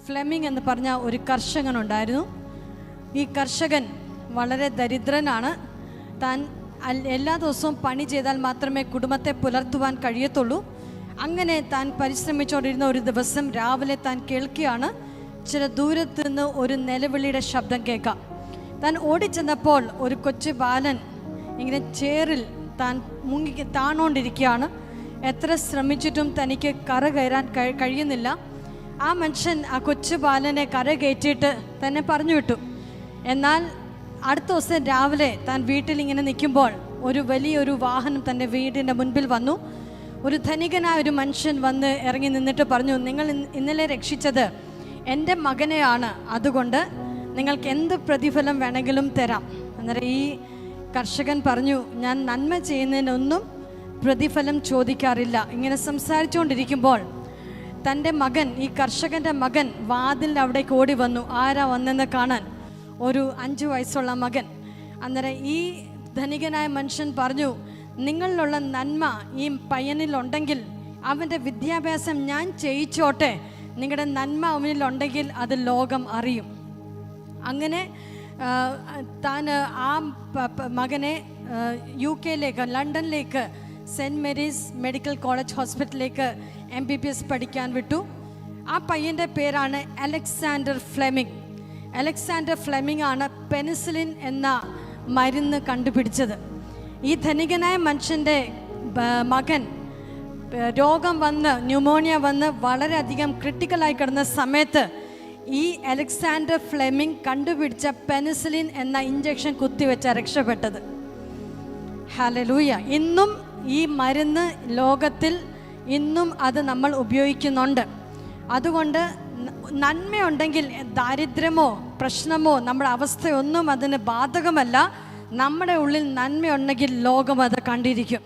Fleming എന്ന് പറഞ്ഞ ഒരു കർഷകനുണ്ടായിരുന്നു. ഈ കർഷകൻ വളരെ ദരിദ്രനാണ്. താൻ എല്ലാ ദിവസവും പണി ചെയ്താൽ മാത്രമേ കുടുംബത്തെ പുലർത്തുവാൻ കഴിയത്തുള്ളൂ. അങ്ങനെ താൻ പരിശ്രമിച്ചുകൊണ്ടിരുന്ന ഒരു ദിവസം രാവിലെ താൻ കേൾക്കുകയാണ്, ചില ദൂരത്ത് നിന്ന് ഒരു നിലവിളിയുടെ ശബ്ദം കേൾക്കാം. താൻ ഓടിച്ചെന്നപ്പോൾ ഒരു കൊച്ചു ബാലൻ ഇങ്ങനെ ചേറിൽ താൻ താണോണ്ടിരിക്കുകയാണ്. എത്ര ശ്രമിച്ചിട്ടും തനിക്ക് കര കയറാൻ കഴിയുന്നില്ല. ആ മനുഷ്യൻ ആ കൊച്ചു ബാലനെ കര കയറ്റിയിട്ട് തന്നെ പറഞ്ഞു വിട്ടു. എന്നാൽ അടുത്ത ദിവസം രാവിലെ താൻ വീട്ടിലിങ്ങനെ നിൽക്കുമ്പോൾ ഒരു വലിയൊരു വാഹനം തൻ്റെ വീടിൻ്റെ മുൻപിൽ വന്നു. ഒരു ധനികനായ ഒരു മനുഷ്യൻ വന്ന് ഇറങ്ങി നിന്നിട്ട് പറഞ്ഞു, നിങ്ങൾ ഇന്നലെ രക്ഷിച്ചത് എൻ്റെ മകനെയാണ്, അതുകൊണ്ട് നിങ്ങൾക്ക് എന്ത് പ്രതിഫലം വേണമെങ്കിലും തരാം. അന്നേരം ഈ കർഷകൻ പറഞ്ഞു, ഞാൻ നന്മ ചെയ്യുന്നതിനൊന്നും പ്രതിഫലം ചോദിക്കാറില്ല. ഇങ്ങനെ സംസാരിച്ചുകൊണ്ടിരിക്കുമ്പോൾ തൻ്റെ മകൻ, ഈ കർഷകൻ്റെ മകൻ വാതിലിൻ്റെ അവിടേക്ക് ഓടി വന്നു. ആരാ വന്നെന്ന് കാണാൻ. ഒരു 5 വയസ്സുള്ള മകൻ. അന്നേരം ഈ ധനികനായ മനുഷ്യൻ പറഞ്ഞു, നിങ്ങളിലുള്ള നന്മ ഈ പയ്യനിലുണ്ടെങ്കിൽ അവൻ്റെ വിദ്യാഭ്യാസം ഞാൻ ചെയ്യിച്ചോട്ടെ, നിങ്ങളുടെ നന്മ അവനിലുണ്ടെങ്കിൽ അത് ലോകം അറിയും. അങ്ങനെ താൻ ആ മകനെ UK ലണ്ടനിലേക്ക് സെൻറ്റ് മേരീസ് മെഡിക്കൽ കോളേജ് ഹോസ്പിറ്റലിലേക്ക് MBBS പഠിക്കാൻ വിട്ടു. ആ പയ്യൻ്റെ പേരാണ് അലക്സാണ്ടർ ഫ്ലെമിംഗ്. അലക്സാണ്ടർ ഫ്ലെമിംഗ് ആണ് പെനിസിലിൻ എന്ന മരുന്ന് കണ്ടുപിടിച്ചത്. ഈ ധനികനായ മനുഷ്യൻ്റെ മകൻ രോഗം വന്ന്, ന്യൂമോണിയ വന്ന് വളരെയധികം ക്രിട്ടിക്കലായി കിടന്ന സമയത്ത് ഈ അലക്സാണ്ടർ ഫ്ലെമിംഗ് കണ്ടുപിടിച്ച പെനിസിലിൻ എന്ന ഇഞ്ചക്ഷൻ കുത്തിവെച്ച രക്ഷപ്പെട്ടത്. ഹല്ലേലൂയ. ഇന്നും ഈ മരുന്ന് ലോകത്തിൽ ഇന്നും അത് നമ്മൾ ഉപയോഗിക്കുന്നുണ്ട്. അതുകൊണ്ട് നന്മയുണ്ടെങ്കിൽ ദാരിദ്ര്യമോ പ്രശ്നമോ നമ്മുടെ അവസ്ഥയൊന്നും അതിന് ബാധകമല്ല. നമ്മുടെ ഉള്ളിൽ നന്മയുണ്ടെങ്കിൽ ലോകം അത് കണ്ടിരിക്കും.